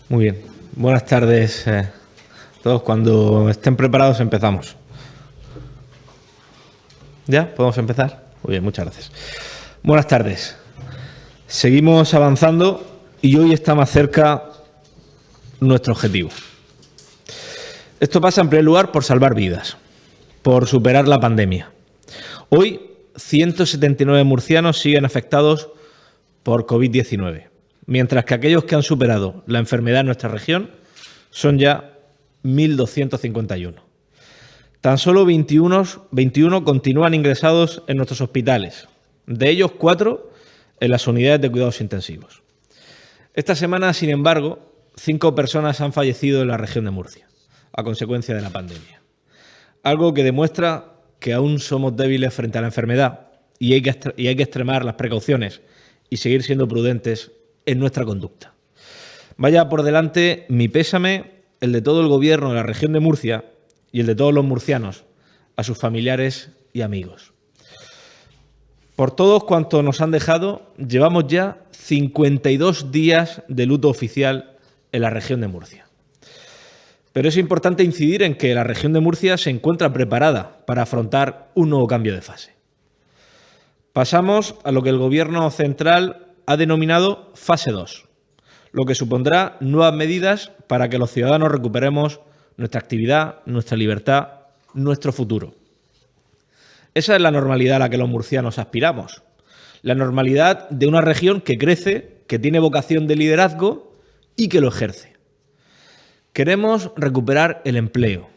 Muy bien. Buenas tardes a todos. Cuando estén preparados empezamos. ¿Ya? ¿Podemos empezar? Muy bien, muchas gracias. Buenas tardes. Seguimos avanzando y hoy está más cerca nuestro objetivo. Esto pasa en primer lugar por salvar vidas, por superar la pandemia. Hoy 179 murcianos siguen afectados por COVID-19, mientras que aquellos que han superado la enfermedad en nuestra región son ya 1.251. Tan solo 21 continúan ingresados en nuestros hospitales, de ellos 4 en las unidades de cuidados intensivos. Esta semana, sin embargo, 5 personas han fallecido en la región de Murcia a consecuencia de la pandemia. Algo que demuestra que aún somos débiles frente a la enfermedad y hay que extremar las precauciones y seguir siendo prudentes en nuestra conducta. Vaya por delante mi pésame, el de todo el gobierno de la región de Murcia y el de todos los murcianos, a sus familiares y amigos. Por todos cuantos nos han dejado, llevamos ya 52 días de luto oficial en la región de Murcia. Pero es importante incidir en que la región de Murcia se encuentra preparada para afrontar un nuevo cambio de fase. Pasamos a lo que el Gobierno central ha denominado fase 2, lo que supondrá nuevas medidas para que los ciudadanos recuperemos nuestra actividad, nuestra libertad, nuestro futuro. Esa es la normalidad a la que los murcianos aspiramos. La normalidad de una región que crece, que tiene vocación de liderazgo y que lo ejerce. Queremos recuperar el empleo,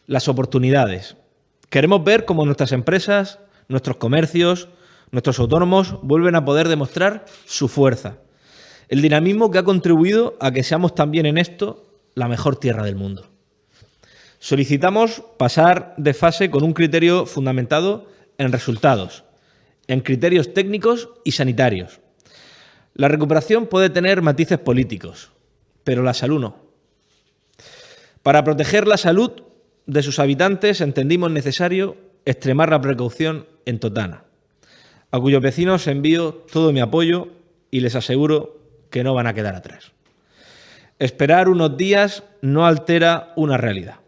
las oportunidades. Queremos ver cómo nuestras empresas, nuestros comercios, nuestros autónomos vuelven a poder demostrar su fuerza. El dinamismo que ha contribuido a que seamos también en esto la mejor tierra del mundo. Solicitamos pasar de fase con un criterio fundamentado en resultados, en criterios técnicos y sanitarios. La recuperación puede tener matices políticos, pero la salud no. Para proteger la salud de sus habitantes entendimos necesario extremar la precaución en Totana, a cuyos vecinos envío todo mi apoyo y les aseguro que no van a quedar atrás. Esperar unos días no altera una realidad.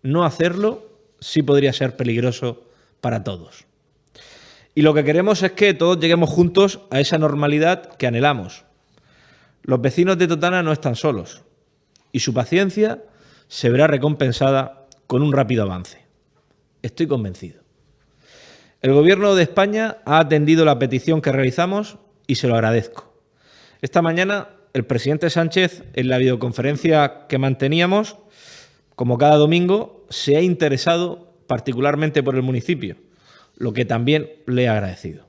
No hacerlo sí podría ser peligroso para todos. Y lo que queremos es que todos lleguemos juntos a esa normalidad que anhelamos. Los vecinos de Totana no están solos y su paciencia se verá recompensada con un rápido avance. Estoy convencido. El Gobierno de España ha atendido la petición que realizamos y se lo agradezco. Esta mañana el presidente Sánchez, en la videoconferencia que manteníamos, como cada domingo, se ha interesado particularmente por el municipio, lo que también le he agradecido.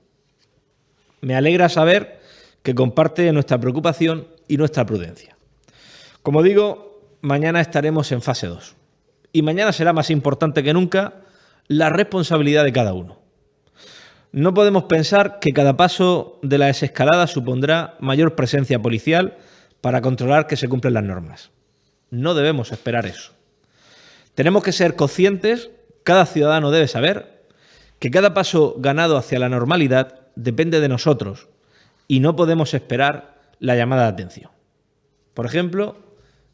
Me alegra saber que comparte nuestra preocupación y nuestra prudencia. Como digo, mañana estaremos en fase 2 y mañana será más importante que nunca la responsabilidad de cada uno. No podemos pensar que cada paso de la desescalada supondrá mayor presencia policial para controlar que se cumplen las normas. No debemos esperar eso. Tenemos que ser conscientes, cada ciudadano debe saber, que cada paso ganado hacia la normalidad depende de nosotros y no podemos esperar la llamada de atención. Por ejemplo,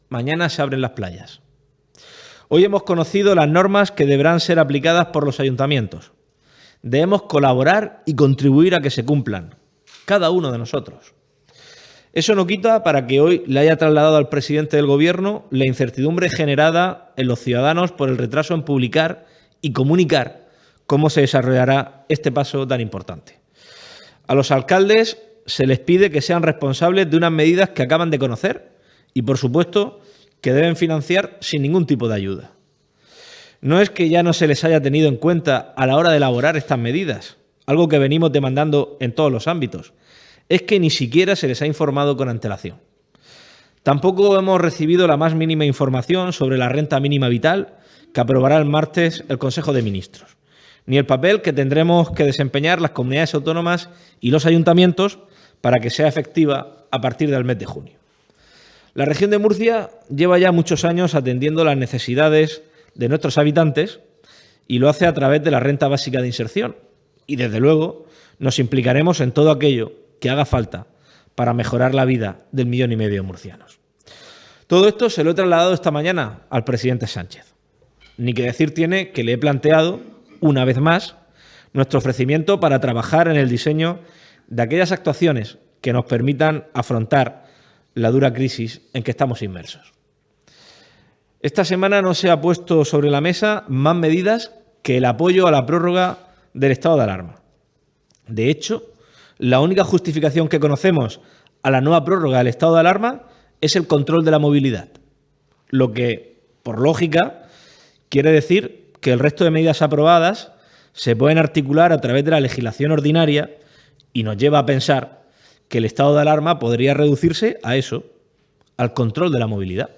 mañana se abren las playas. Hoy hemos conocido las normas que deberán ser aplicadas por los ayuntamientos. Debemos colaborar y contribuir a que se cumplan, cada uno de nosotros. Eso no quita para que hoy le haya trasladado al presidente del Gobierno la incertidumbre generada en los ciudadanos por el retraso en publicar y comunicar cómo se desarrollará este paso tan importante. A los alcaldes se les pide que sean responsables de unas medidas que acaban de conocer y, por supuesto, que deben financiar sin ningún tipo de ayuda. No es que ya no se les haya tenido en cuenta a la hora de elaborar estas medidas, algo que venimos demandando en todos los ámbitos, es que ni siquiera se les ha informado con antelación. Tampoco hemos recibido la más mínima información sobre la renta mínima vital que aprobará el martes el Consejo de Ministros, ni el papel que tendremos que desempeñar las comunidades autónomas y los ayuntamientos para que sea efectiva a partir del mes de junio. La región de Murcia lleva ya muchos años atendiendo las necesidades de nuestros habitantes y lo hace a través de la renta básica de inserción. Y desde luego nos implicaremos en todo aquello que haga falta para mejorar la vida del 1,5 millón de murcianos. Todo esto se lo he trasladado esta mañana al presidente Sánchez. Ni que decir tiene que le he planteado, una vez más, nuestro ofrecimiento para trabajar en el diseño de aquellas actuaciones que nos permitan afrontar la dura crisis en que estamos inmersos. Esta semana no se ha puesto sobre la mesa más medidas que el apoyo a la prórroga del estado de alarma. De hecho, la única justificación que conocemos a la nueva prórroga del estado de alarma es el control de la movilidad, lo que, por lógica, quiere decir que el resto de medidas aprobadas se pueden articular a través de la legislación ordinaria y nos lleva a pensar que el estado de alarma podría reducirse a eso, al control de la movilidad.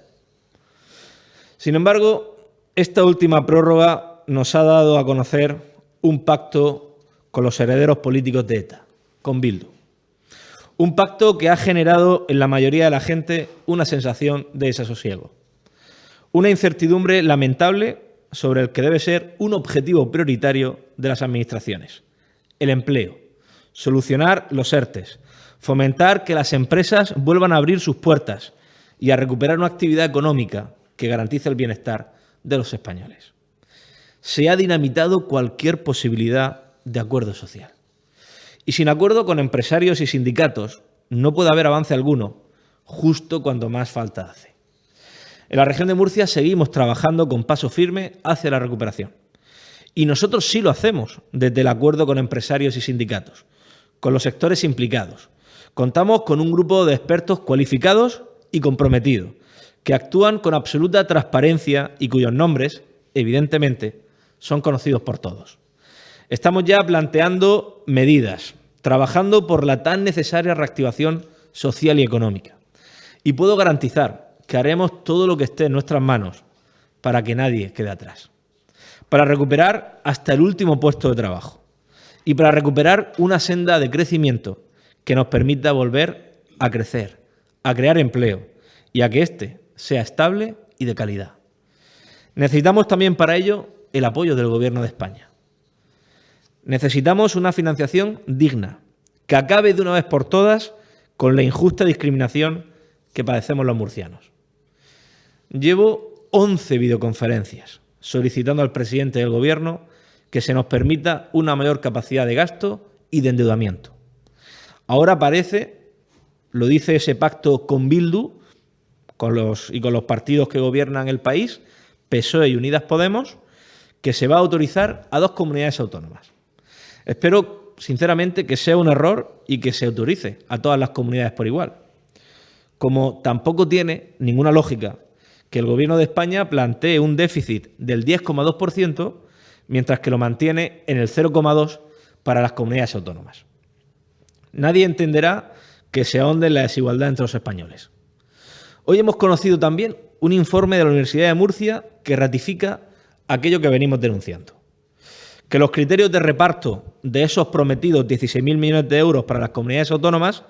Sin embargo, esta última prórroga nos ha dado a conocer un pacto con los herederos políticos de ETA, con Bildu. Un pacto que ha generado en la mayoría de la gente una sensación de desasosiego. Una incertidumbre lamentable sobre el que debe ser un objetivo prioritario de las administraciones: el empleo, solucionar los ERTEs, fomentar que las empresas vuelvan a abrir sus puertas y a recuperar una actividad económica que garantice el bienestar de los españoles. Se ha dinamitado cualquier posibilidad de acuerdo social. Y sin acuerdo con empresarios y sindicatos no puede haber avance alguno, justo cuando más falta hace. En la región de Murcia seguimos trabajando con paso firme hacia la recuperación. Y nosotros sí lo hacemos desde el acuerdo con empresarios y sindicatos, con los sectores implicados. Contamos con un grupo de expertos cualificados y comprometidos, que actúan con absoluta transparencia y cuyos nombres, evidentemente, son conocidos por todos. Estamos ya planteando medidas, trabajando por la tan necesaria reactivación social y económica. Y puedo garantizar que haremos todo lo que esté en nuestras manos para que nadie quede atrás. Para recuperar hasta el último puesto de trabajo. Y para recuperar una senda de crecimiento que nos permita volver a crecer, a crear empleo y a que éste sea estable y de calidad. Necesitamos también para ello el apoyo del Gobierno de España. Necesitamos una financiación digna, que acabe de una vez por todas con la injusta discriminación que padecemos los murcianos. Llevo 11 videoconferencias solicitando al presidente del Gobierno que se nos permita una mayor capacidad de gasto y de endeudamiento. Ahora parece, lo dice ese pacto con Bildu, con los partidos que gobiernan el país, PSOE y Unidas Podemos, que se va a autorizar a 2 comunidades autónomas. Espero, sinceramente, que sea un error y que se autorice a todas las comunidades por igual. Como tampoco tiene ninguna lógica que el Gobierno de España plantee un déficit del 10,2%, mientras que lo mantiene en el 0,2% para las comunidades autónomas. Nadie entenderá que se ahonde en la desigualdad entre los españoles. Hoy hemos conocido también un informe de la Universidad de Murcia que ratifica aquello que venimos denunciando. Que los criterios de reparto de esos prometidos 16.000 millones de euros para las comunidades autónomas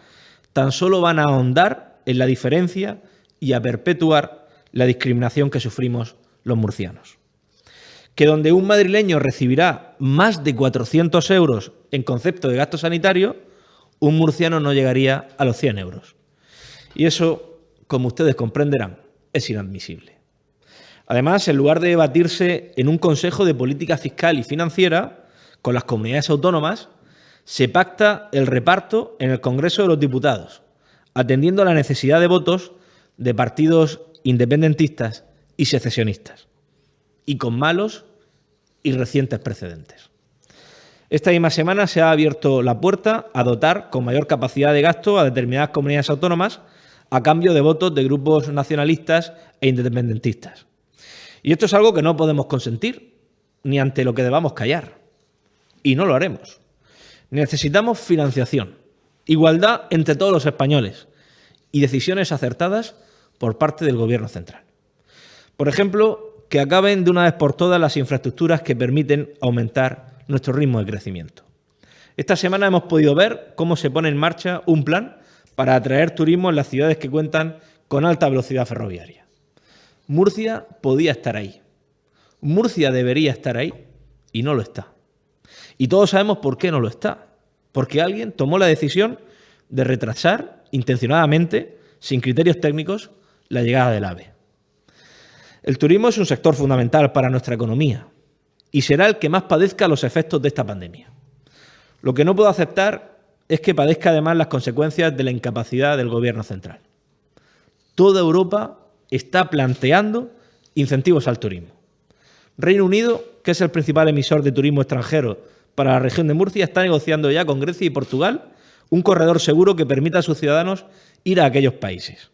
tan solo van a ahondar en la diferencia y a perpetuar la discriminación que sufrimos los murcianos. Que donde un madrileño recibirá más de 400 euros en concepto de gasto sanitario, un murciano no llegaría a los 100 euros. Y eso, como ustedes comprenderán, es inadmisible. Además, en lugar de debatirse en un Consejo de Política Fiscal y Financiera con las comunidades autónomas, se pacta el reparto en el Congreso de los Diputados, atendiendo a la necesidad de votos de partidos independentistas y secesionistas, y con malos y recientes precedentes. Esta misma semana se ha abierto la puerta a dotar con mayor capacidad de gasto a determinadas comunidades autónomas a cambio de votos de grupos nacionalistas e independentistas. Y esto es algo que no podemos consentir, ni ante lo que debamos callar. Y no lo haremos. Necesitamos financiación, igualdad entre todos los españoles y decisiones acertadas por parte del Gobierno central. Por ejemplo, que acaben de una vez por todas las infraestructuras que permiten aumentar nuestro ritmo de crecimiento. Esta semana hemos podido ver cómo se pone en marcha un plan para atraer turismo en las ciudades que cuentan con alta velocidad ferroviaria. Murcia podía estar ahí. Murcia debería estar ahí y no lo está. Y todos sabemos por qué no lo está. Porque alguien tomó la decisión de retrasar intencionadamente, sin criterios técnicos, la llegada del AVE. El turismo es un sector fundamental para nuestra economía y será el que más padezca los efectos de esta pandemia. Lo que no puedo aceptar es que padezca además las consecuencias de la incapacidad del Gobierno central. Toda Europa está planteando incentivos al turismo. Reino Unido, que es el principal emisor de turismo extranjero para la región de Murcia, está negociando ya con Grecia y Portugal un corredor seguro que permita a sus ciudadanos ir a aquellos países.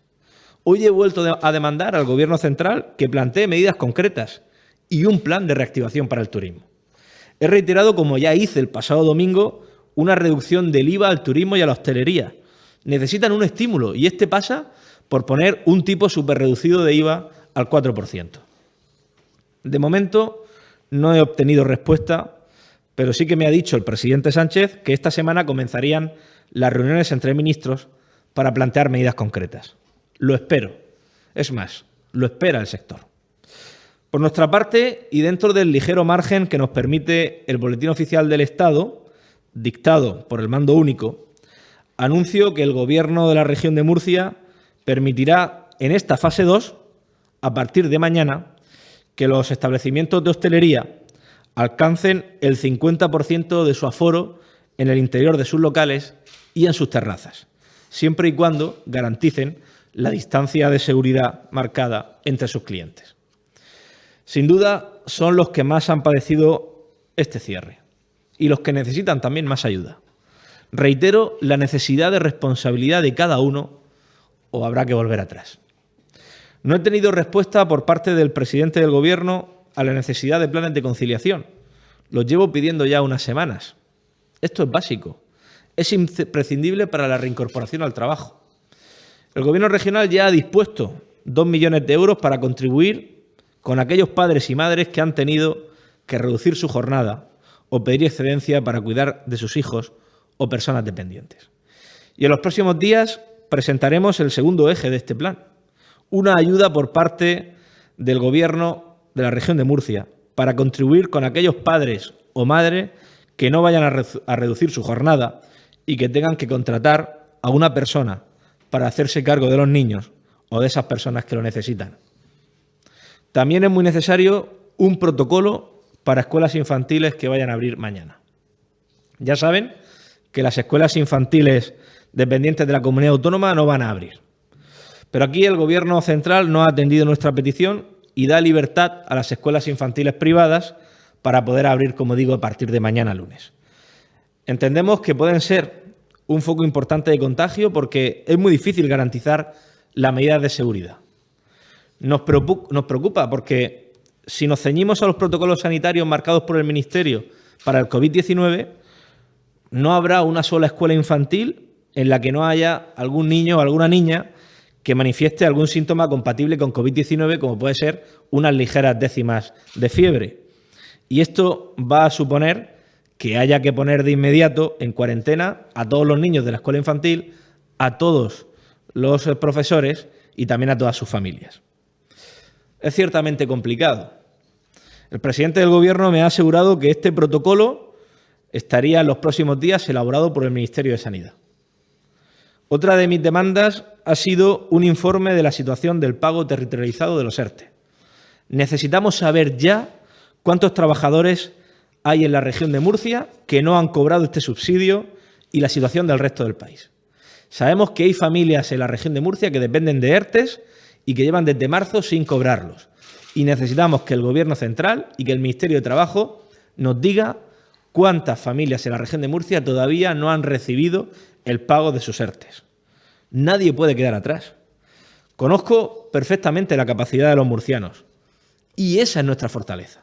Hoy he vuelto a demandar al Gobierno central que plantee medidas concretas y un plan de reactivación para el turismo. He reiterado, como ya hice el pasado domingo, una reducción del IVA al turismo y a la hostelería. Necesitan un estímulo y este pasa por poner un tipo superreducido de IVA al 4%. De momento no he obtenido respuesta, pero sí que me ha dicho el presidente Sánchez que esta semana comenzarían las reuniones entre ministros para plantear medidas concretas. Lo espero. Es más, lo espera el sector. Por nuestra parte, y dentro del ligero margen que nos permite el Boletín Oficial del Estado, dictado por el Mando Único, anuncio que el Gobierno de la región de Murcia permitirá en esta fase 2, a partir de mañana, que los establecimientos de hostelería alcancen el 50% de su aforo en el interior de sus locales y en sus terrazas, siempre y cuando garanticen la distancia de seguridad marcada entre sus clientes. Sin duda, son los que más han padecido este cierre y los que necesitan también más ayuda. Reitero la necesidad de responsabilidad de cada uno o habrá que volver atrás. No he tenido respuesta por parte del presidente del Gobierno a la necesidad de planes de conciliación. Los llevo pidiendo ya unas semanas. Esto es básico. Es imprescindible para la reincorporación al trabajo. El Gobierno regional ya ha dispuesto 2 millones de euros para contribuir con aquellos padres y madres que han tenido que reducir su jornada o pedir excedencia para cuidar de sus hijos o personas dependientes. Y en los próximos días presentaremos el segundo eje de este plan, una ayuda por parte del Gobierno de la región de Murcia para contribuir con aquellos padres o madres que no vayan a reducir su jornada y que tengan que contratar a una persona para hacerse cargo de los niños o de esas personas que lo necesitan. También es muy necesario un protocolo para escuelas infantiles que vayan a abrir mañana. Ya saben que las escuelas infantiles dependientes de la comunidad autónoma no van a abrir. Pero aquí el Gobierno central no ha atendido nuestra petición y da libertad a las escuelas infantiles privadas para poder abrir, como digo, a partir de mañana lunes. Entendemos que pueden ser un foco importante de contagio porque es muy difícil garantizar las medidas de seguridad. Nos preocupa porque si nos ceñimos a los protocolos sanitarios marcados por el Ministerio para el COVID-19, no habrá una sola escuela infantil en la que no haya algún niño o alguna niña que manifieste algún síntoma compatible con COVID-19, como puede ser unas ligeras décimas de fiebre. Y esto va a suponer que haya que poner de inmediato en cuarentena a todos los niños de la escuela infantil, a todos los profesores y también a todas sus familias. Es ciertamente complicado. El presidente del Gobierno me ha asegurado que este protocolo estaría en los próximos días elaborado por el Ministerio de Sanidad. Otra de mis demandas ha sido un informe de la situación del pago territorializado de los ERTE. Necesitamos saber ya cuántos trabajadores hay en la región de Murcia que no han cobrado este subsidio y la situación del resto del país. Sabemos que hay familias en la región de Murcia que dependen de ERTEs y que llevan desde marzo sin cobrarlos. Y necesitamos que el Gobierno central y que el Ministerio de Trabajo nos diga cuántas familias en la región de Murcia todavía no han recibido el pago de sus ERTEs. Nadie puede quedar atrás. Conozco perfectamente la capacidad de los murcianos y esa es nuestra fortaleza,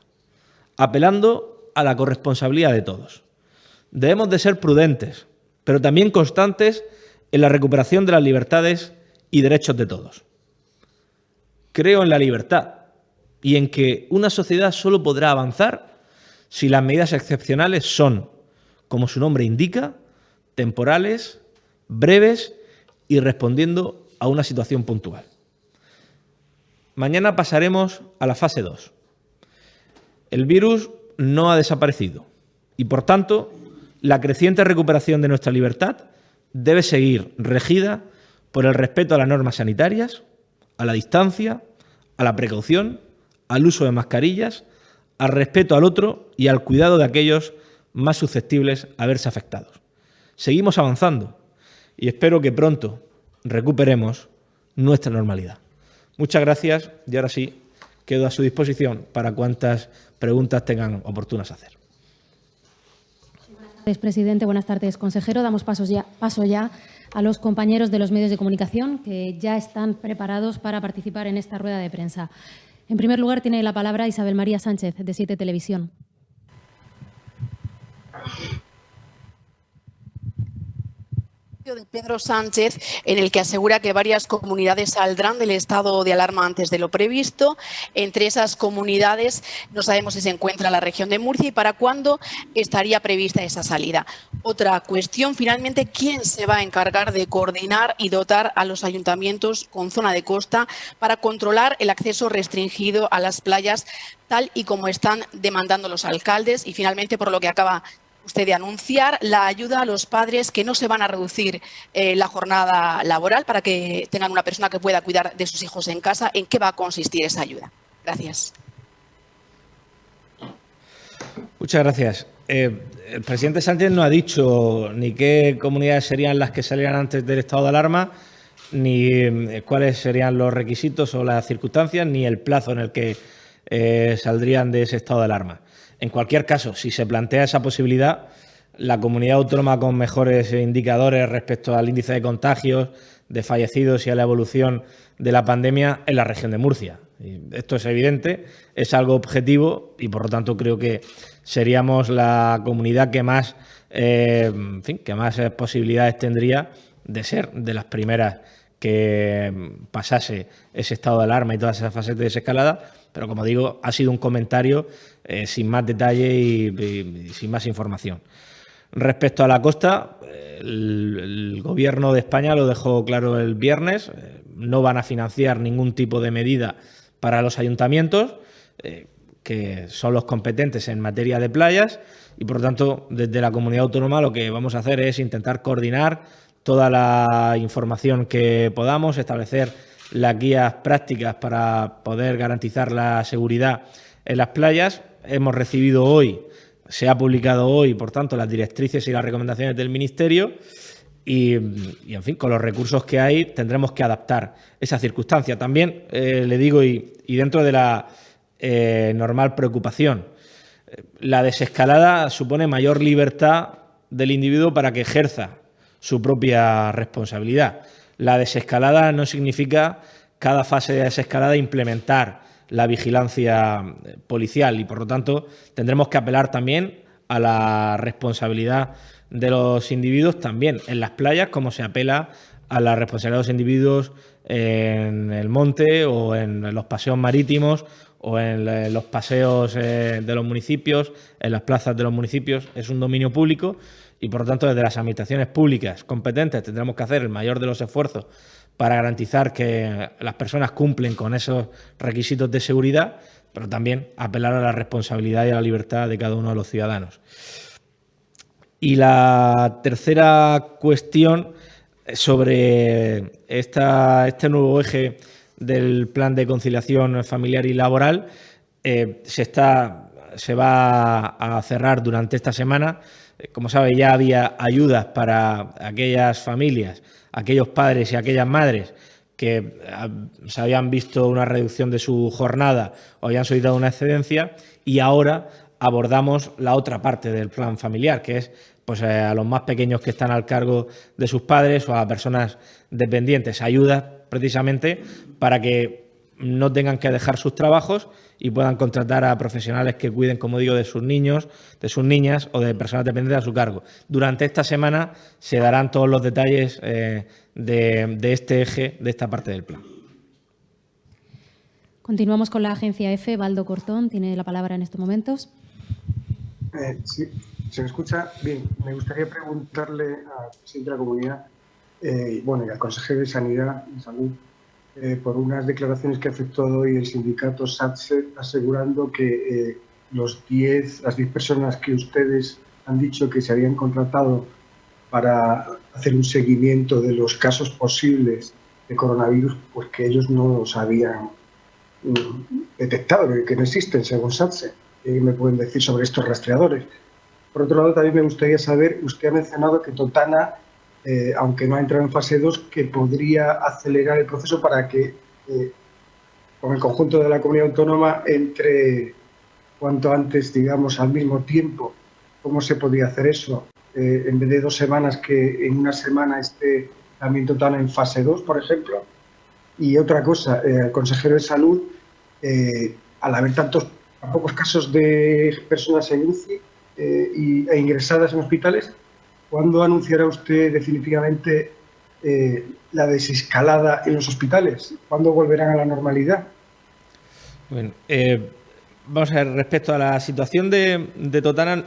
apelando a la corresponsabilidad de todos. Debemos de ser prudentes, pero también constantes en la recuperación de las libertades y derechos de todos. Creo en la libertad y en que una sociedad solo podrá avanzar si las medidas excepcionales son, como su nombre indica, temporales, breves y respondiendo a una situación puntual. Mañana pasaremos a la fase 2. El virus no ha desaparecido y, por tanto, la creciente recuperación de nuestra libertad debe seguir regida por el respeto a las normas sanitarias, a la distancia, a la precaución, al uso de mascarillas, al respeto al otro y al cuidado de aquellos más susceptibles a verse afectados. Seguimos avanzando y espero que pronto recuperemos nuestra normalidad. Muchas gracias y ahora sí quedo a su disposición para cuantas preguntas tengan oportunas hacer. Buenas tardes, presidente. Buenas tardes, consejero. Damos paso ya a los compañeros de los medios de comunicación que ya están preparados para participar en esta rueda de prensa. En primer lugar, tiene la palabra Isabel María Sánchez, de 7 Televisión. De Pedro Sánchez, en el que asegura que varias comunidades saldrán del estado de alarma antes de lo previsto. Entre esas comunidades no sabemos si se encuentra la región de Murcia y para cuándo estaría prevista esa salida. Otra cuestión, finalmente, ¿quién se va a encargar de coordinar y dotar a los ayuntamientos con zona de costa para controlar el acceso restringido a las playas, tal y como están demandando los alcaldes? Y finalmente, por lo que acaba usted de anunciar, la ayuda a los padres, que no se van a reducir la jornada laboral para que tengan una persona que pueda cuidar de sus hijos en casa. ¿En qué va a consistir esa ayuda? Gracias. Muchas gracias. El presidente Sánchez no ha dicho ni qué comunidades serían las que salieran antes del estado de alarma, ni cuáles serían los requisitos o las circunstancias, ni el plazo en el que saldrían de ese estado de alarma. En cualquier caso, si se plantea esa posibilidad, la comunidad autónoma con mejores indicadores respecto al índice de contagios, de fallecidos y a la evolución de la pandemia es la región de Murcia. Y esto es evidente, es algo objetivo y, por lo tanto, creo que seríamos la comunidad que más, que más posibilidades tendría de ser de las primeras que pasase ese estado de alarma y todas esas fases de desescalada, pero como digo, ha sido un comentario sin más detalle y sin más información. Respecto a la costa, el Gobierno de España lo dejó claro el viernes, no van a financiar ningún tipo de medida para los ayuntamientos, que son los competentes en materia de playas, y por lo tanto, desde la comunidad autónoma lo que vamos a hacer es intentar coordinar toda la información que podamos, establecer las guías prácticas para poder garantizar la seguridad en las playas. Hemos recibido hoy, se ha publicado hoy, por tanto, las directrices y las recomendaciones del Ministerio y en fin, con los recursos que hay tendremos que adaptar esa circunstancia. También le digo, y dentro de la normal preocupación, la desescalada supone mayor libertad del individuo para que ejerza su propia responsabilidad. La desescalada no significa cada fase de desescalada implementar la vigilancia policial y, por lo tanto, tendremos que apelar también a la responsabilidad de los individuos también en las playas, como se apela a la responsabilidad de los individuos en el monte o en los paseos marítimos o en los paseos de los municipios, en las plazas de los municipios. Es un dominio público y, por lo tanto, desde las administraciones públicas competentes tendremos que hacer el mayor de los esfuerzos para garantizar que las personas cumplen con esos requisitos de seguridad, pero también apelar a la responsabilidad y a la libertad de cada uno de los ciudadanos. Y la tercera cuestión sobre este nuevo eje del plan de conciliación familiar y laboral se va a cerrar durante esta semana. Como sabe, ya había ayudas para aquellas familias, aquellos padres y aquellas madres que se habían visto una reducción de su jornada o habían solicitado una excedencia, y ahora abordamos la otra parte del plan familiar, que es pues a los más pequeños que están al cargo de sus padres o a personas dependientes. Ayudas precisamente para que no tengan que dejar sus trabajos y puedan contratar a profesionales que cuiden, como digo, de sus niños, de sus niñas o de personas dependientes a su cargo. Durante esta semana se darán todos los detalles de este eje, de esta parte del plan. Continuamos con la agencia EFE. Baldo Cortón tiene la palabra en estos momentos. Sí, ¿se me escucha? Bien, me gustaría preguntarle al presidente de la comunidad y al consejero de Sanidad y Salud por unas declaraciones que ha efectuado hoy el sindicato SATSE, asegurando que las 10 personas que ustedes han dicho que se habían contratado para hacer un seguimiento de los casos posibles de coronavirus, pues que ellos no los habían detectado, que no existen, según SATSE. ¿Qué me pueden decir sobre estos rastreadores? Por otro lado, también me gustaría saber, usted ha mencionado que Totana, aunque no ha entrado en fase 2, que podría acelerar el proceso para que con el conjunto de la comunidad autónoma entre cuanto antes, digamos, al mismo tiempo. ¿Cómo se podría hacer eso? En vez de 2 semanas, que en una semana esté también Totana en fase 2, por ejemplo. Y otra cosa, el consejero de Salud, al haber tan pocos casos de personas en UCI e ingresadas en hospitales, ¿cuándo anunciará usted definitivamente la desescalada en los hospitales? ¿Cuándo volverán a la normalidad? Bueno, vamos a ver, respecto a la situación de Totana,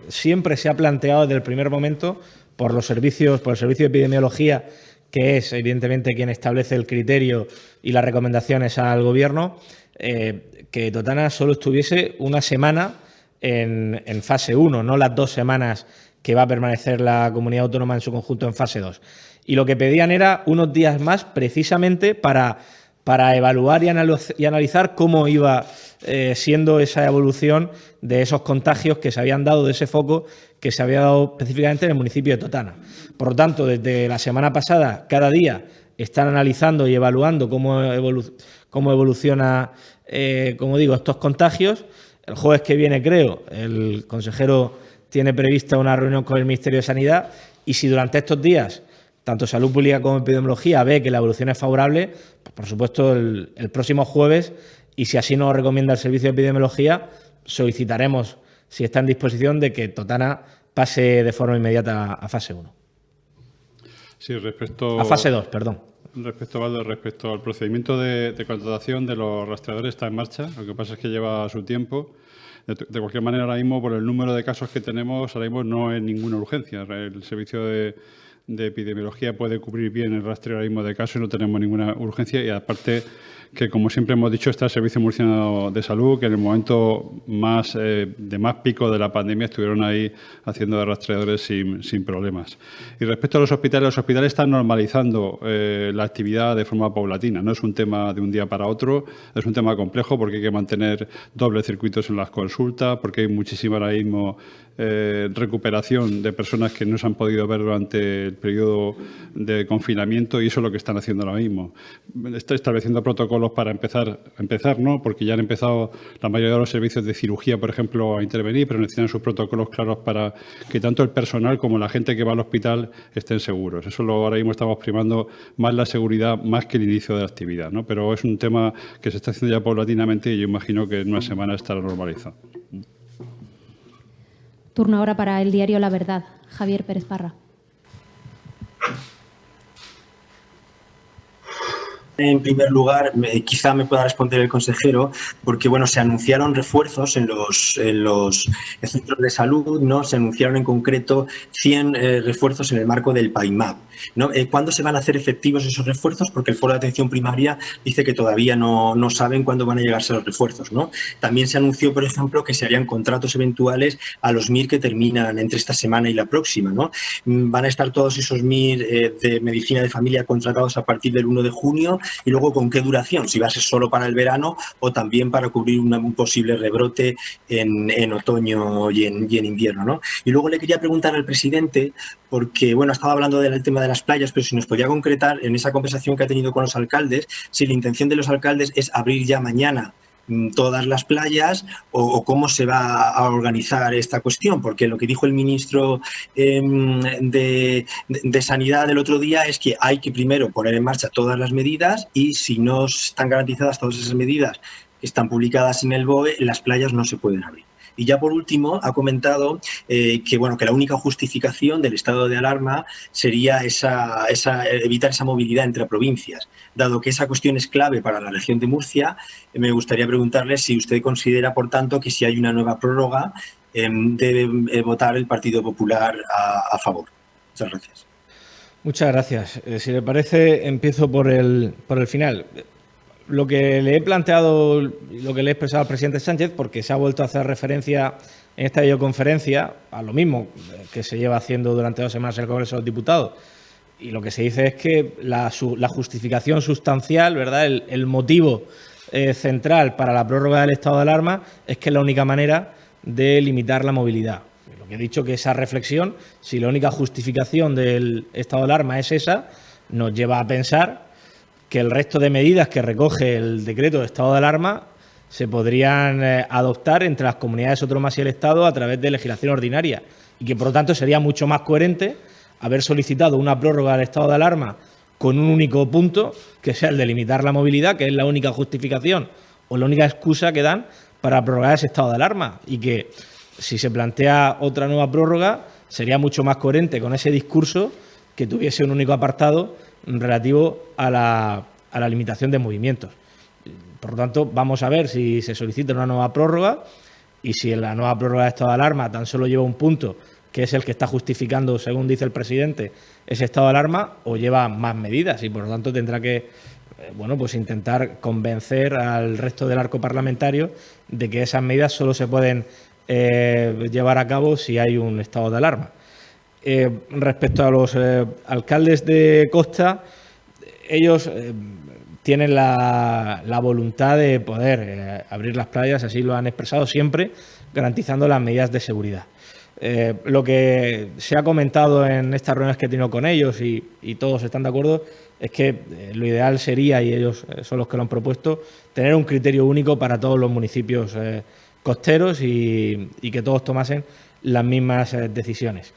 siempre se ha planteado desde el primer momento por el servicio de epidemiología, que es evidentemente quien establece el criterio y las recomendaciones al Gobierno, que Totana solo estuviese una semana en fase 1, no las 2 semanas que va a permanecer la comunidad autónoma en su conjunto en fase 2. Y lo que pedían era unos días más precisamente para evaluar y analizar cómo iba siendo esa evolución de esos contagios que se habían dado, de ese foco que se había dado específicamente en el municipio de Totana. Por lo tanto, desde la semana pasada, cada día están analizando y evaluando cómo evoluciona, como digo, estos contagios. El jueves que viene, creo, el consejero tiene prevista una reunión con el Ministerio de Sanidad, y si durante estos días tanto Salud Pública como Epidemiología ve que la evolución es favorable, pues por supuesto el próximo jueves, y si así nos recomienda el Servicio de Epidemiología, solicitaremos, si está en disposición, de que Totana pase de forma inmediata a fase 1. Sí, a fase 2, perdón. Respecto al procedimiento de contratación de los rastreadores, está en marcha. Lo que pasa es que lleva su tiempo. De cualquier manera, ahora mismo, por el número de casos que tenemos, ahora mismo no es ninguna urgencia. El servicio de epidemiología puede cubrir bien el rastreo ahora mismo de casos y no tenemos ninguna urgencia. Y aparte, que como siempre hemos dicho, está el Servicio Murciano de Salud, que en el momento de más pico de la pandemia estuvieron ahí haciendo de rastreadores sin problemas. Y respecto a los hospitales están normalizando la actividad de forma paulatina. No es un tema de un día para otro, es un tema complejo porque hay que mantener dobles circuitos en las consultas, porque hay muchísima ahora mismo recuperación de personas que no se han podido ver durante el periodo de confinamiento, y eso es lo que están haciendo ahora mismo. Está estableciendo protocolos para empezar, ¿no? Porque ya han empezado la mayoría de los servicios de cirugía, por ejemplo, a intervenir, pero necesitan sus protocolos claros para que tanto el personal como la gente que va al hospital estén seguros. Eso ahora mismo estamos primando más la seguridad más que el inicio de la actividad, ¿no? Pero es un tema que se está haciendo ya paulatinamente y yo imagino que en una semana estará normalizado. Turno ahora para el diario La Verdad. Javier Pérez Parra. En primer lugar, quizá me pueda responder el consejero, porque bueno, se anunciaron refuerzos en los centros de salud, ¿no? Se anunciaron en concreto 100 refuerzos en el marco del PAIMAP, ¿no? ¿Cuándo se van a hacer efectivos esos refuerzos? Porque el Foro de Atención Primaria dice que todavía no saben cuándo van a llegarse los refuerzos, ¿no? También se anunció, por ejemplo, que se harían contratos eventuales a los MIR que terminan entre esta semana y la próxima, ¿no? Van a estar todos esos MIR de medicina de familia contratados a partir del 1 de junio. Y luego, ¿con qué duración? Si va a ser solo para el verano o también para cubrir un posible rebrote en otoño y en invierno, ¿no? Y luego le quería preguntar al presidente, porque bueno, estaba hablando del tema de las playas, pero si nos podía concretar en esa conversación que ha tenido con los alcaldes, si la intención de los alcaldes es abrir ya mañana todas las playas o cómo se va a organizar esta cuestión, porque lo que dijo el ministro de Sanidad el otro día es que hay que primero poner en marcha todas las medidas y si no están garantizadas todas esas medidas que están publicadas en el BOE, las playas no se pueden abrir. Y ya por último ha comentado que la única justificación del estado de alarma sería evitar esa movilidad entre provincias. Dado que esa cuestión es clave para la región de Murcia, me gustaría preguntarle si usted considera, por tanto, que si hay una nueva prórroga debe votar el Partido Popular a favor. Muchas gracias. Muchas gracias. Si le parece, empiezo por el final. Lo que le he planteado, lo que le he expresado al presidente Sánchez, porque se ha vuelto a hacer referencia en esta videoconferencia a lo mismo que se lleva haciendo durante 2 semanas en el Congreso de los Diputados, y lo que se dice es que la justificación sustancial, ¿verdad?, el motivo central para la prórroga del estado de alarma es que es la única manera de limitar la movilidad. Lo que he dicho, que esa reflexión, si la única justificación del estado de alarma es esa, nos lleva a pensar que el resto de medidas que recoge el decreto de estado de alarma se podrían adoptar entre las comunidades autónomas y el Estado a través de legislación ordinaria, y que, por lo tanto, sería mucho más coherente haber solicitado una prórroga del estado de alarma con un único punto, que sea el de limitar la movilidad, que es la única justificación o la única excusa que dan para prorrogar ese estado de alarma, y que si se plantea otra nueva prórroga sería mucho más coherente con ese discurso que tuviese un único apartado relativo a la limitación de movimientos. Por lo tanto, vamos a ver si se solicita una nueva prórroga, y si en la nueva prórroga de estado de alarma tan solo lleva un punto, que es el que está justificando, según dice el presidente, ese estado de alarma, o lleva más medidas, y por lo tanto tendrá que pues intentar convencer al resto del arco parlamentario de que esas medidas solo se pueden llevar a cabo si hay un estado de alarma. Respecto a los alcaldes de costa, ellos tienen la voluntad de poder abrir las playas, así lo han expresado siempre, garantizando las medidas de seguridad. Lo que se ha comentado en estas reuniones que he tenido con ellos, y todos están de acuerdo, es que lo ideal sería, y ellos son los que lo han propuesto, tener un criterio único para todos los municipios costeros y que todos tomasen las mismas decisiones.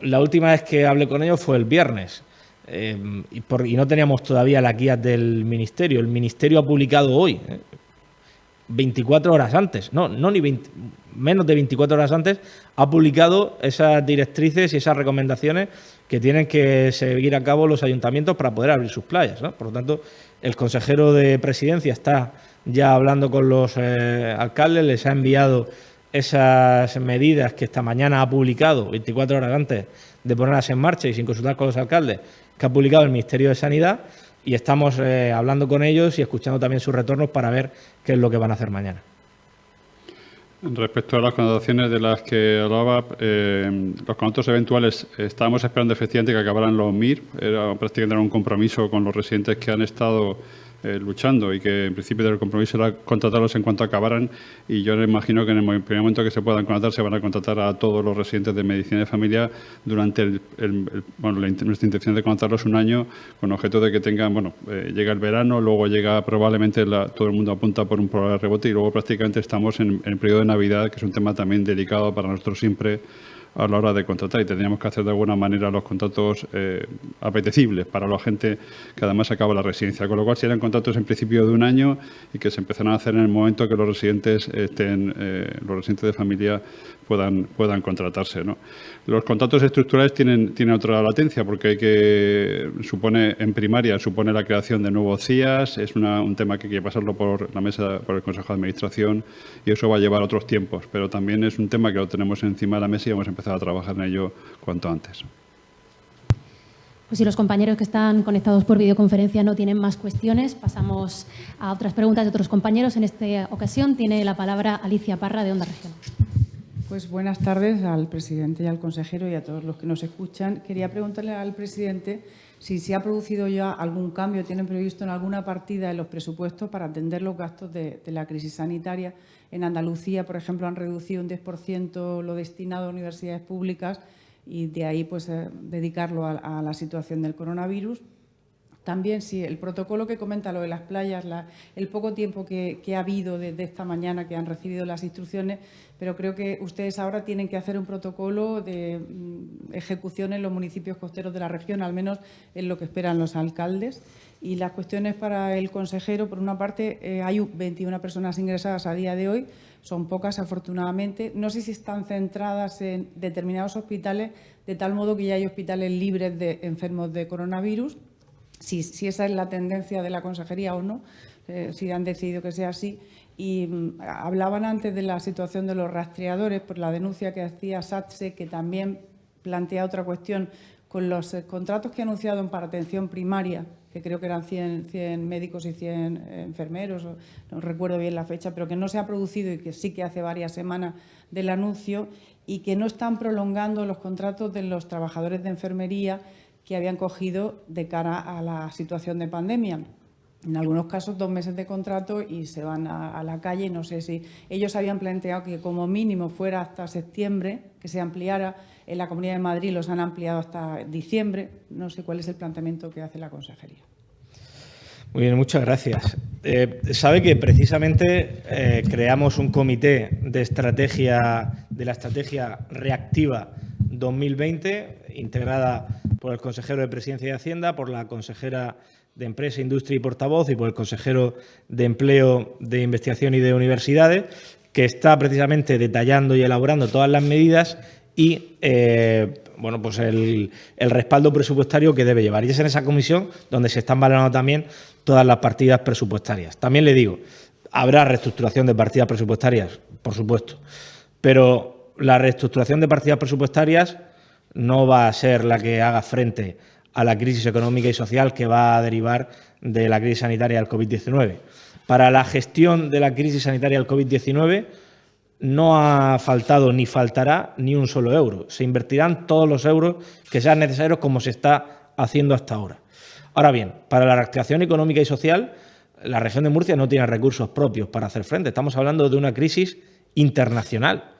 La última vez que hablé con ellos fue el viernes, y no teníamos todavía las guías del Ministerio. El Ministerio ha publicado hoy, 24 horas antes, menos de 24 horas antes, ha publicado esas directrices y esas recomendaciones que tienen que seguir a cabo los ayuntamientos para poder abrir sus playas, ¿no? Por lo tanto, el consejero de Presidencia está ya hablando con los alcaldes, les ha enviado esas medidas que esta mañana ha publicado, 24 horas antes de ponerlas en marcha y sin consultar con los alcaldes, que ha publicado el Ministerio de Sanidad, y estamos hablando con ellos y escuchando también sus retornos para ver qué es lo que van a hacer mañana. Respecto a las connotaciones de las que hablaba, los contratos eventuales, estábamos esperando efectivamente que acabaran los MIR. Era prácticamente un compromiso con los residentes que han estado luchando, y que en principio el compromiso era contratarlos en cuanto acabaran, y yo me imagino que en el primer momento que se puedan contratar se van a contratar a todos los residentes de medicina de familia durante nuestra intención de contratarlos un año, con objeto de que tengan, llega el verano, luego llega probablemente todo el mundo apunta por un probable rebote, y luego prácticamente estamos en el periodo de Navidad, que es un tema también delicado para nosotros siempre a la hora de contratar, y tendríamos que hacer de alguna manera los contratos apetecibles para la gente que además acaba la residencia, con lo cual serían contratos en principio de un año y que se empezarán a hacer en el momento que los residentes los residentes de familia puedan contratarse, ¿no? Los contratos estructurales tienen otra latencia, porque supone la creación de nuevos CIAs, es un tema que hay que pasarlo por la mesa, por el Consejo de Administración, y eso va a llevar otros tiempos, pero también es un tema que lo tenemos encima de la mesa y vamos a empezar a trabajar en ello cuanto antes. Pues si los compañeros que están conectados por videoconferencia no tienen más cuestiones, pasamos a otras preguntas de otros compañeros. En esta ocasión tiene la palabra Alicia Parra, de Onda Regional. Pues buenas tardes al presidente y al consejero y a todos los que nos escuchan. Quería preguntarle al presidente si se ha producido ya algún cambio, tienen previsto en alguna partida en los presupuestos para atender los gastos de la crisis sanitaria. En Andalucía, por ejemplo, han reducido un 10% lo destinado a universidades públicas, y de ahí pues dedicarlo a la situación del coronavirus. También, si el protocolo que comenta lo de las playas, el poco tiempo que ha habido desde esta mañana que han recibido las instrucciones, pero creo que ustedes ahora tienen que hacer un protocolo de ejecución en los municipios costeros de la región, al menos es lo que esperan los alcaldes. Y las cuestiones para el consejero, por una parte, hay 21 personas ingresadas a día de hoy, son pocas afortunadamente. No sé si están centradas en determinados hospitales, de tal modo que ya hay hospitales libres de enfermos de coronavirus. Si esa es la tendencia de la consejería o no, si han decidido que sea así. Y hablaban antes de la situación de los rastreadores, por la denuncia que hacía SATSE, que también plantea otra cuestión con los contratos que ha anunciado para atención primaria, que creo que eran 100 médicos y 100 enfermeros, no recuerdo bien la fecha, pero que no se ha producido y que sí que hace varias semanas del anuncio, y que no están prolongando los contratos de los trabajadores de enfermería, que habían cogido de cara a la situación de pandemia. En algunos casos 2 meses de contrato y se van a la calle. No sé si ellos habían planteado que como mínimo fuera hasta septiembre, que se ampliara. En la Comunidad de Madrid los han ampliado hasta diciembre. No sé cuál es el planteamiento que hace la consejería. Muy bien, muchas gracias. Sabe que precisamente creamos un comité de la estrategia reactiva 2020, integrada por el consejero de Presidencia y Hacienda, por la consejera de Empresa, Industria y Portavoz y por el consejero de Empleo, de Investigación y de Universidades, que está precisamente detallando y elaborando todas las medidas y bueno, pues el respaldo presupuestario que debe llevar. Y es en esa comisión donde se están valorando también todas las partidas presupuestarias. También le digo, habrá reestructuración de partidas presupuestarias, por supuesto, pero la reestructuración de partidas presupuestarias no va a ser la que haga frente a la crisis económica y social que va a derivar de la crisis sanitaria del COVID-19. Para la gestión de la crisis sanitaria del COVID-19 no ha faltado ni faltará ni un solo euro. Se invertirán todos los euros que sean necesarios, como se está haciendo hasta ahora. Ahora bien, para la reactivación económica y social, la región de Murcia no tiene recursos propios para hacer frente. Estamos hablando de una crisis internacional.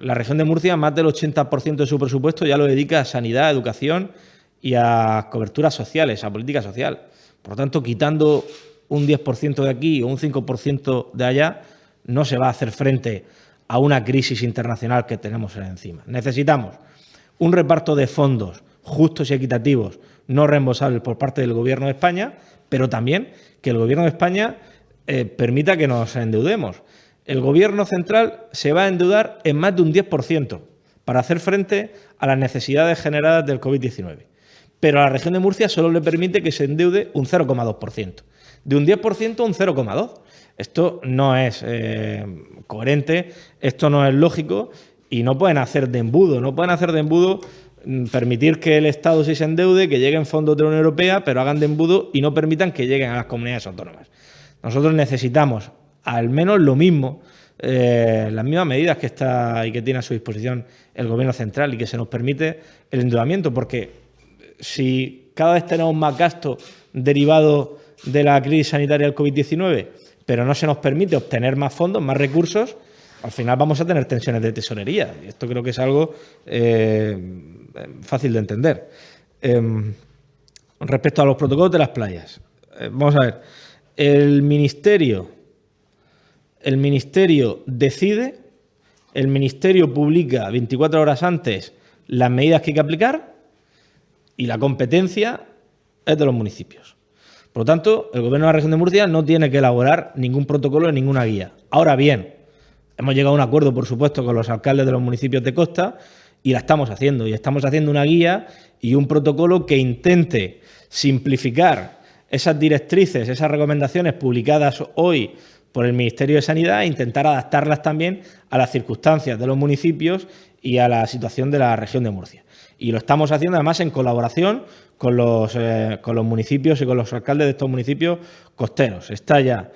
La región de Murcia, más del 80% de su presupuesto ya lo dedica a sanidad, a educación y a coberturas sociales, a política social. Por lo tanto, quitando un 10% de aquí o un 5% de allá, no se va a hacer frente a una crisis internacional que tenemos encima. Necesitamos un reparto de fondos justos y equitativos, no reembolsables por parte del Gobierno de España, pero también que el Gobierno de España permita que nos endeudemos. El Gobierno central se va a endeudar en más de un 10% para hacer frente a las necesidades generadas del COVID-19. Pero a la región de Murcia solo le permite que se endeude un 0,2%. De un 10% a un 0,2%. Esto no es coherente, esto no es lógico y no pueden hacer de embudo, permitir que el Estado sí se endeude, que lleguen fondos de la Unión Europea, pero hagan de embudo y no permitan que lleguen a las comunidades autónomas. Nosotros necesitamos al menos lo mismo, las mismas medidas que está y que tiene a su disposición el Gobierno central y que se nos permite el endeudamiento, porque si cada vez tenemos más gasto derivado de la crisis sanitaria del COVID-19, pero no se nos permite obtener más fondos, más recursos, al final vamos a tener tensiones de tesorería. Y esto creo que es algo fácil de entender. Respecto a los protocolos de las playas, vamos a ver, el Ministerio decide, el Ministerio publica 24 horas antes las medidas que hay que aplicar y la competencia es de los municipios. Por lo tanto, el Gobierno de la región de Murcia no tiene que elaborar ningún protocolo ni ninguna guía. Ahora bien, hemos llegado a un acuerdo, por supuesto, con los alcaldes de los municipios de costa y la estamos haciendo. Y estamos haciendo una guía y un protocolo que intente simplificar esas directrices, esas recomendaciones publicadas hoy por el Ministerio de Sanidad e intentar adaptarlas también a las circunstancias de los municipios y a la situación de la región de Murcia. Y lo estamos haciendo además en colaboración con los municipios y con los alcaldes de estos municipios costeros. Está ya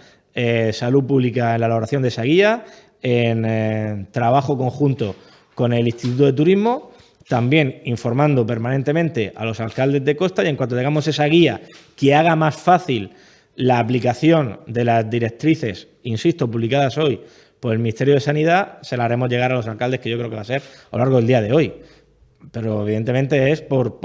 Salud Pública en la elaboración de esa guía, en trabajo conjunto con el Instituto de Turismo, también informando permanentemente a los alcaldes de costa, y en cuanto tengamos esa guía que haga más fácil la aplicación de las directrices, insisto, publicadas hoy por el Ministerio de Sanidad, se la haremos llegar a los alcaldes, que yo creo que va a ser a lo largo del día de hoy. Pero evidentemente es por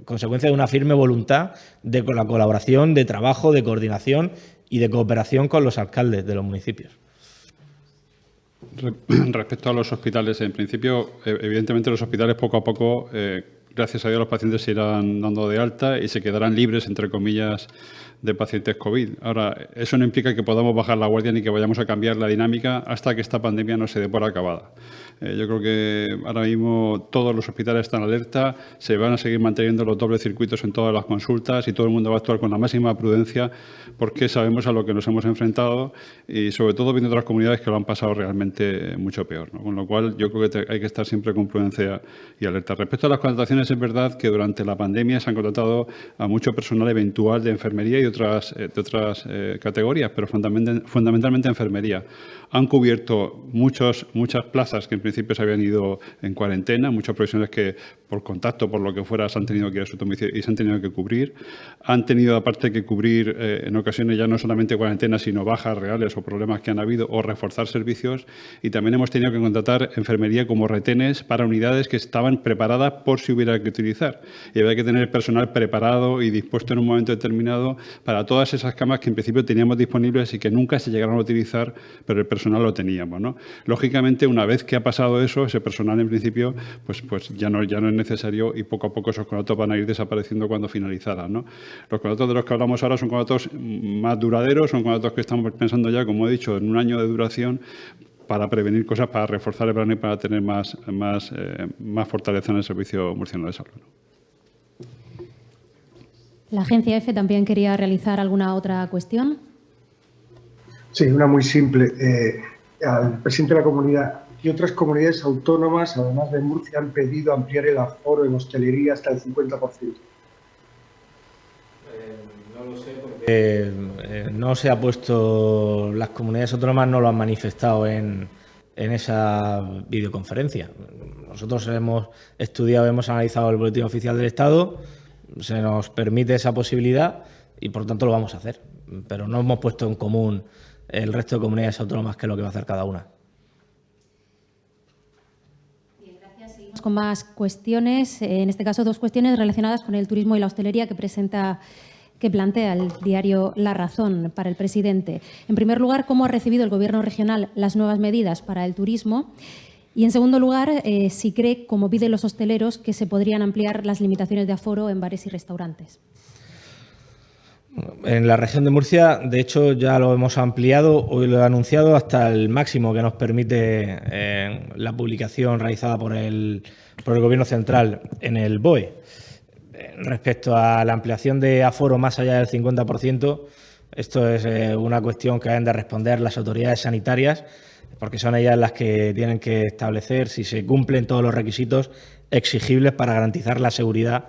consecuencia de una firme voluntad de la colaboración, de trabajo, de coordinación y de cooperación con los alcaldes de los municipios. Respecto a los hospitales, en principio, evidentemente los hospitales poco a poco, gracias a Dios, los pacientes se irán dando de alta y se quedarán libres, entre comillas, de pacientes COVID. Ahora, eso no implica que podamos bajar la guardia ni que vayamos a cambiar la dinámica hasta que esta pandemia no se dé por acabada. Yo creo que ahora mismo todos los hospitales están alerta, se van a seguir manteniendo los dobles circuitos en todas las consultas y todo el mundo va a actuar con la máxima prudencia porque sabemos a lo que nos hemos enfrentado y sobre todo viendo otras comunidades que lo han pasado realmente mucho peor, ¿no? Con lo cual yo creo que hay que estar siempre con prudencia y alerta. Respecto a las contrataciones ocasiones es verdad que durante la pandemia se han contratado a mucho personal eventual de enfermería y de otras categorías, pero fundamentalmente enfermería. Han cubierto muchas plazas que en principio se habían ido en cuarentena, muchos profesionales que por contacto, por lo que fuera, se han tenido que ir a su domicilio y se han tenido que cubrir. Han tenido aparte que cubrir en ocasiones ya no solamente cuarentena, sino bajas reales o problemas que han habido o reforzar servicios. Y también hemos tenido que contratar enfermería como retenes para unidades que estaban preparadas por si hubiera que utilizar. Y había que tener personal preparado y dispuesto en un momento determinado para todas esas camas que en principio teníamos disponibles y que nunca se llegaron a utilizar, pero el personal lo teníamos, ¿no? Lógicamente, una vez que ha pasado eso, ese personal en principio pues ya no es necesario y poco a poco esos contratos van a ir desapareciendo cuando finalizaran, ¿no? Los contratos de los que hablamos ahora son contratos más duraderos, son contratos que estamos pensando ya, como he dicho, en un año de duración para prevenir cosas, para reforzar el plan y para tener más fortaleza en el Servicio Murciano de Salud, ¿no? La Agencia EFE también quería realizar alguna otra cuestión. Sí, una muy simple. Al presidente de la comunidad, ¿qué otras comunidades autónomas, además de Murcia, han pedido ampliar el aforo en hostelería hasta el 50%? No lo sé porque no se ha puesto, las comunidades autónomas no lo han manifestado en esa videoconferencia. Nosotros hemos estudiado, hemos analizado el Boletín Oficial del Estado, se nos permite esa posibilidad y por tanto lo vamos a hacer. Pero no hemos puesto en común el resto de comunidades autónomas qué es lo que va a hacer cada una. Bien, gracias. Seguimos con más cuestiones, en este caso 2 cuestiones relacionadas con el turismo y la hostelería que plantea el diario La Razón para el presidente. En primer lugar, ¿cómo ha recibido el Gobierno regional las nuevas medidas para el turismo? Y en segundo lugar, si cree, como piden los hosteleros, que se podrían ampliar las limitaciones de aforo en bares y restaurantes. En la región de Murcia, de hecho, ya lo hemos ampliado, hoy lo he anunciado, hasta el máximo que nos permite la publicación realizada por el Gobierno central en el BOE. Respecto a la ampliación de aforo más allá del 50%, esto es una cuestión que deben de responder las autoridades sanitarias, porque son ellas las que tienen que establecer si se cumplen todos los requisitos exigibles para garantizar la seguridad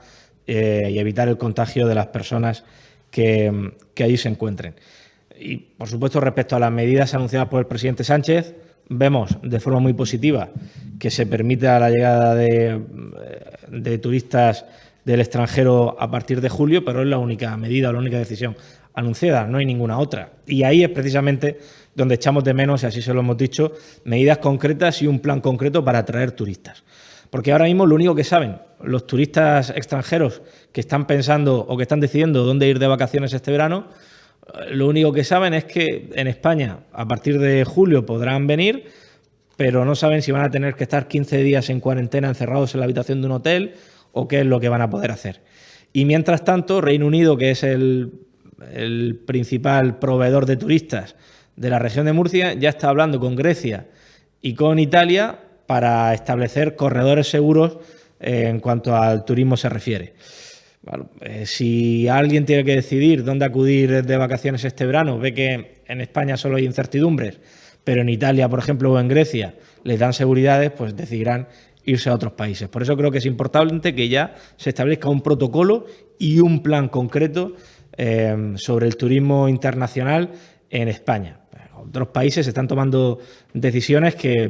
y evitar el contagio de las personas que allí se encuentren. Y, por supuesto, respecto a las medidas anunciadas por el presidente Sánchez, vemos de forma muy positiva que se permita la llegada de turistas del extranjero a partir de julio, pero es la única medida, la única decisión anunciada, no hay ninguna otra. Y ahí es precisamente donde echamos de menos, y así se lo hemos dicho, medidas concretas y un plan concreto para atraer turistas. Porque ahora mismo lo único que saben los turistas extranjeros que están pensando o que están decidiendo dónde ir de vacaciones este verano, lo único que saben es que en España a partir de julio podrán venir, pero no saben si van a tener que estar 15 días en cuarentena encerrados en la habitación de un hotel o qué es lo que van a poder hacer. Y mientras tanto, Reino Unido, que es el principal proveedor de turistas de la región de Murcia, ya está hablando con Grecia y con Italia para establecer corredores seguros en cuanto al turismo se refiere. Bueno, si alguien tiene que decidir dónde acudir de vacaciones este verano, ve que en España solo hay incertidumbres, pero en Italia, por ejemplo, o en Grecia les dan seguridades, pues decidirán irse a otros países. Por eso creo que es importante que ya se establezca un protocolo y un plan concreto sobre el turismo internacional en España. Otros países están tomando decisiones que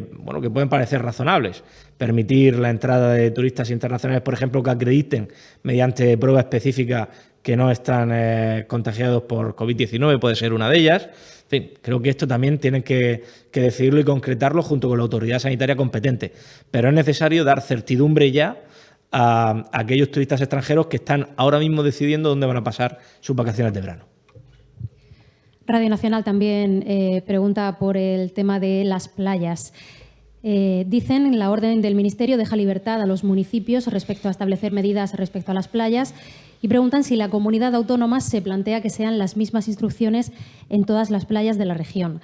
pueden parecer razonables. Permitir la entrada de turistas internacionales, por ejemplo, que acrediten mediante prueba específica que no están contagiados por COVID-19, puede ser una de ellas. En fin, creo que esto también tienen que decidirlo y concretarlo junto con la autoridad sanitaria competente. Pero es necesario dar certidumbre ya a aquellos turistas extranjeros que están ahora mismo decidiendo dónde van a pasar sus vacaciones de verano. Radio Nacional también pregunta por el tema de las playas. Dicen, la orden del Ministerio deja libertad a los municipios respecto a establecer medidas respecto a las playas y preguntan si la comunidad autónoma se plantea que sean las mismas instrucciones en todas las playas de la región.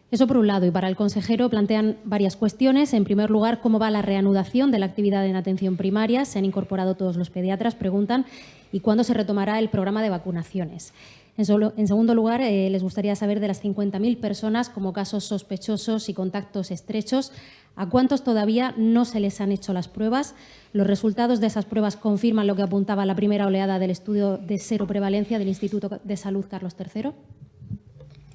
Eso por un lado, y para el consejero plantean varias cuestiones. En primer lugar, ¿cómo va la reanudación de la actividad en atención primaria? ¿Se han incorporado todos los pediatras? Preguntan. ¿Y cuándo se retomará el programa de vacunaciones? En segundo lugar, les gustaría saber de las 50.000 personas como casos sospechosos y contactos estrechos. ¿A cuántos todavía no se les han hecho las pruebas? ¿Los resultados de esas pruebas confirman lo que apuntaba la primera oleada del estudio de cero prevalencia del Instituto de Salud Carlos III?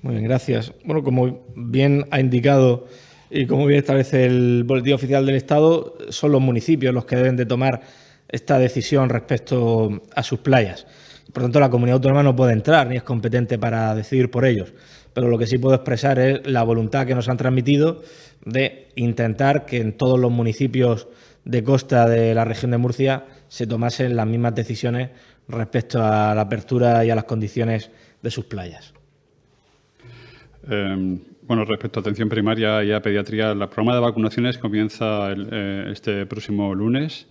Muy bien, gracias. Bueno, como bien ha indicado y como bien establece el Boletín Oficial del Estado, son los municipios los que deben de tomar esta decisión respecto a sus playas. Por tanto, la comunidad autónoma no puede entrar ni es competente para decidir por ellos. Pero lo que sí puedo expresar es la voluntad que nos han transmitido de intentar que en todos los municipios de costa de la región de Murcia se tomasen las mismas decisiones respecto a la apertura y a las condiciones de sus playas. Bueno, respecto a atención primaria y a pediatría, el programa de vacunaciones comienza este próximo lunes.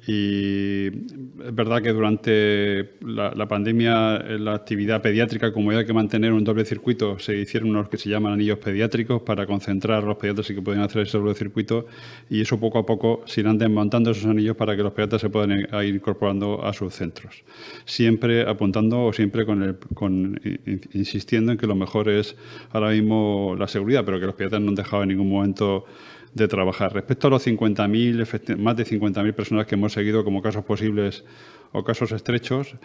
Y es verdad que durante la pandemia la actividad pediátrica, como había que mantener un doble circuito, se hicieron unos que se llaman anillos pediátricos para concentrar a los pediatras y que pueden hacer ese doble circuito, y eso poco a poco se irán desmontando esos anillos para que los pediatras se puedan ir incorporando a sus centros. Siempre apuntando o siempre insistiendo en que lo mejor es ahora mismo la seguridad, pero que los pediatras no han dejado en ningún momento de trabajar. Respecto a los 50.000, más de 50.000 personas que hemos seguido como casos posibles o casos estrechos,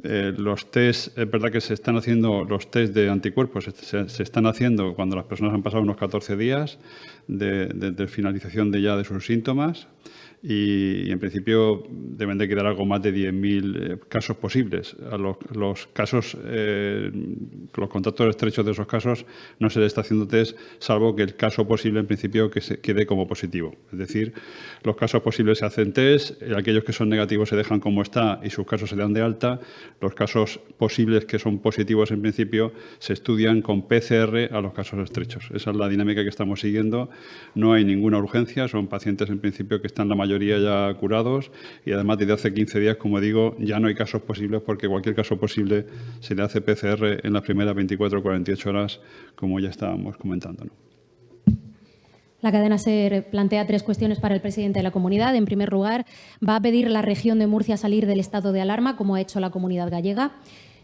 los test, es verdad que se están haciendo los test de anticuerpos, se están haciendo cuando las personas han pasado unos 14 días de finalización de sus síntomas. Y en principio deben de quedar algo más de 10.000 casos posibles. A los casos, los contactos estrechos de esos casos no se les está haciendo test, salvo que el caso posible en principio que se quede como positivo. Es decir, los casos posibles se hacen test, aquellos que son negativos se dejan como está y sus casos se dan de alta. Los casos posibles que son positivos en principio se estudian con PCR a los casos estrechos. Esa es la dinámica que estamos siguiendo. No hay ninguna urgencia, son pacientes en principio que están la mayoría ya curados y además desde hace 15 días, como digo, ya no hay casos posibles porque cualquier caso posible se le hace PCR en las primeras 24 o 48 horas, como ya estábamos comentando, ¿no? La cadena SER plantea 3 cuestiones para el presidente de la comunidad. En primer lugar, va a pedir a la región de Murcia salir del estado de alarma, como ha hecho la comunidad gallega.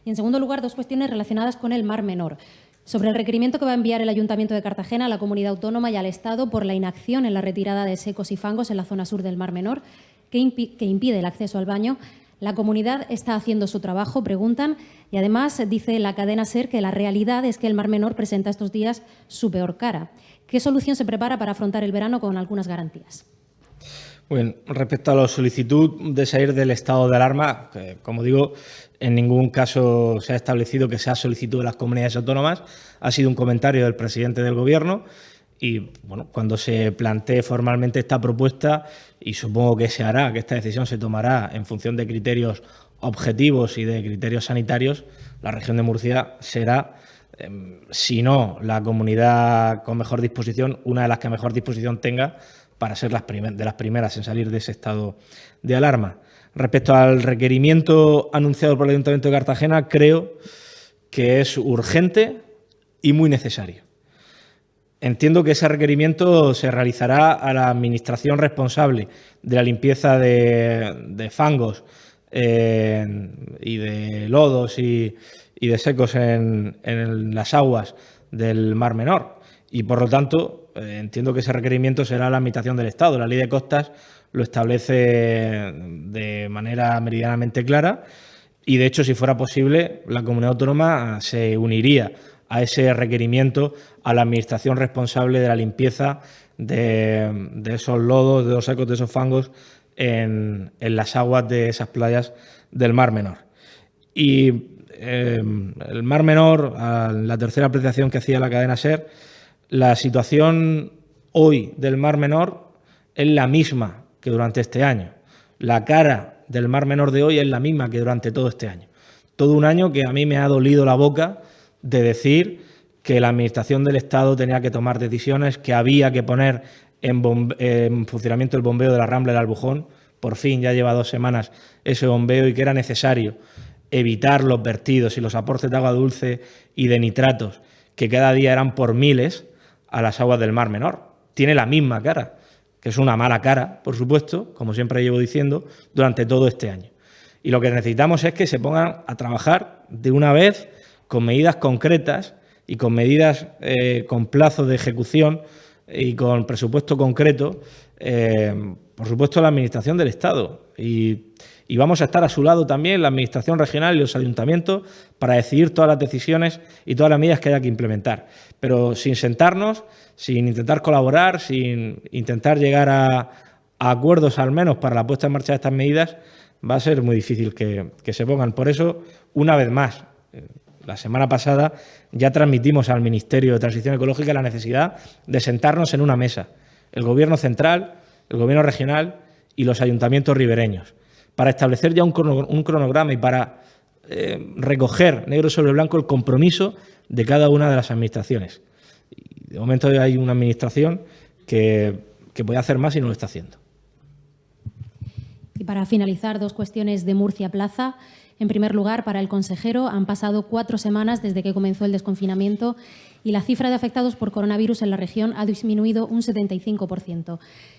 Y en segundo lugar, 2 cuestiones relacionadas con el Mar Menor. Sobre el requerimiento que va a enviar el Ayuntamiento de Cartagena a la comunidad autónoma y al Estado por la inacción en la retirada de secos y fangos en la zona sur del Mar Menor, que impide el acceso al baño. La comunidad está haciendo su trabajo, preguntan, y además dice la cadena SER que la realidad es que el Mar Menor presenta estos días su peor cara. ¿Qué solución se prepara para afrontar el verano con algunas garantías? Bueno, respecto a la solicitud de salir del estado de alarma, que, como digo, en ningún caso se ha establecido que sea solicitud de las comunidades autónomas. Ha sido un comentario del presidente del Gobierno y, bueno, cuando se plantee formalmente esta propuesta, y supongo que se hará, que esta decisión se tomará en función de criterios objetivos y de criterios sanitarios, la región de Murcia será, si no la comunidad con mejor disposición, una de las que mejor disposición tenga para ser de las primeras en salir de ese estado de alarma. Respecto al requerimiento anunciado por el Ayuntamiento de Cartagena, creo que es urgente y muy necesario. Entiendo que ese requerimiento se realizará a la administración responsable de la limpieza de fangos y de lodos y de secos en las aguas del Mar Menor. Y, por lo tanto, entiendo que ese requerimiento será la administración del Estado. La Ley de Costas lo establece de manera meridianamente clara y, de hecho, si fuera posible, la comunidad autónoma se uniría a ese requerimiento a la administración responsable de la limpieza de esos lodos, de los secos, de esos fangos en las aguas de esas playas del Mar Menor. Y el Mar Menor, a la tercera apreciación que hacía la cadena SER, la situación hoy del Mar Menor es la misma que durante este año. La cara del Mar Menor de hoy es la misma que durante todo este año. Todo un año que a mí me ha dolido la boca de decir que la Administración del Estado tenía que tomar decisiones, que había que poner en funcionamiento el bombeo de la Rambla del Albujón. Por fin, ya lleva 2 semanas ese bombeo, y que era necesario evitar los vertidos y los aportes de agua dulce y de nitratos, que cada día eran por miles, a las aguas del Mar Menor. Tiene la misma cara, que es una mala cara, por supuesto, como siempre llevo diciendo, durante todo este año. Y lo que necesitamos es que se pongan a trabajar de una vez con medidas concretas y con medidas con plazo de ejecución y con presupuesto concreto, por supuesto, la Administración del Estado. Y vamos a estar a su lado también la Administración regional y los ayuntamientos para decidir todas las decisiones y todas las medidas que haya que implementar. Pero sin sentarnos, sin intentar colaborar, sin intentar llegar a acuerdos al menos para la puesta en marcha de estas medidas, va a ser muy difícil que se pongan. Por eso, una vez más, la semana pasada ya transmitimos al Ministerio de Transición Ecológica la necesidad de sentarnos en una mesa, el Gobierno central, el Gobierno regional y los ayuntamientos ribereños, para establecer ya un cronograma y para recoger negro sobre blanco el compromiso de cada una de las administraciones. Y de momento hay una administración que puede hacer más y no lo está haciendo. Y para finalizar, 2 cuestiones de Murcia Plaza. En primer lugar, para el consejero, han pasado 4 semanas desde que comenzó el desconfinamiento y la cifra de afectados por coronavirus en la región ha disminuido un 75%.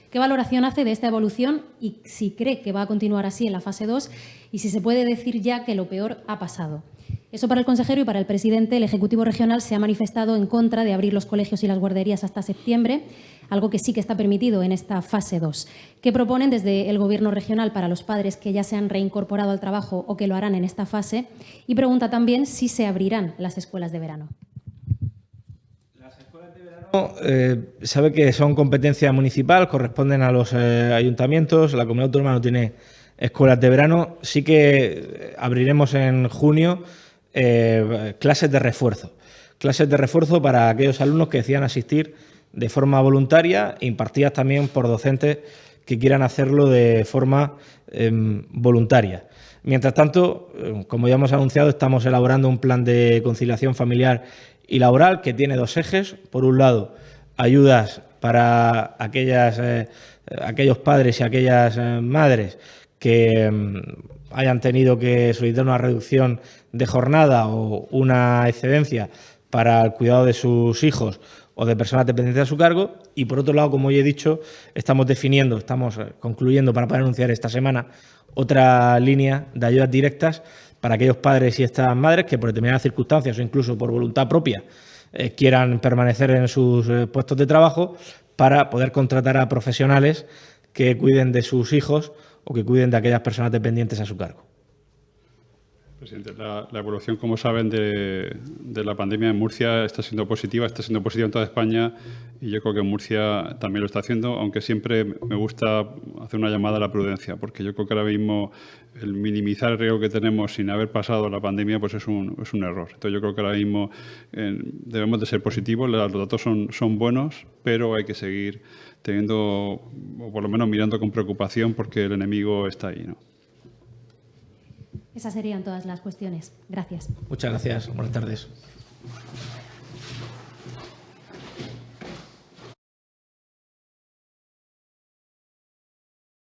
¿Qué valoración hace de esta evolución y si cree que va a continuar así en la fase 2 y si se puede decir ya que lo peor ha pasado? Eso para el consejero. Y para el presidente, el Ejecutivo Regional se ha manifestado en contra de abrir los colegios y las guarderías hasta septiembre, algo que sí que está permitido en esta fase 2. ¿Qué proponen desde el Gobierno regional para los padres que ya se han reincorporado al trabajo o que lo harán en esta fase? Y pregunta también si se abrirán las escuelas de verano. Las escuelas de verano sabe que son competencia municipal, corresponden a los ayuntamientos. La comunidad autónoma no tiene escuelas de verano. Sí que abriremos en junio clases de refuerzo para aquellos alumnos que decidan asistir de forma voluntaria, impartidas también por docentes que quieran hacerlo de forma voluntaria. Mientras tanto, como ya hemos anunciado, estamos elaborando un plan de conciliación familiar y laboral que tiene 2 ejes. Por un lado, ayudas para aquellos padres y aquellas madres que hayan tenido que solicitar una reducción de jornada o una excedencia para el cuidado de sus hijos o de personas dependientes a su cargo. Y por otro lado, como ya he dicho, estamos concluyendo para poder anunciar esta semana otra línea de ayudas directas para aquellos padres y estas madres que por determinadas circunstancias o incluso por voluntad propia quieran permanecer en sus puestos de trabajo, para poder contratar a profesionales que cuiden de sus hijos o que cuiden de aquellas personas dependientes a su cargo. Presidente, la evolución, como saben, de la pandemia en Murcia está siendo positiva en toda España y yo creo que en Murcia también lo está haciendo, aunque siempre me gusta hacer una llamada a la prudencia, porque yo creo que ahora mismo el minimizar el riesgo que tenemos sin haber pasado la pandemia pues es un error. Entonces yo creo que ahora mismo debemos de ser positivos, los datos son buenos, pero hay que seguir teniendo, o por lo menos mirando con preocupación, porque el enemigo está ahí, ¿no? Esas serían todas las cuestiones. Gracias. Muchas gracias. Buenas tardes.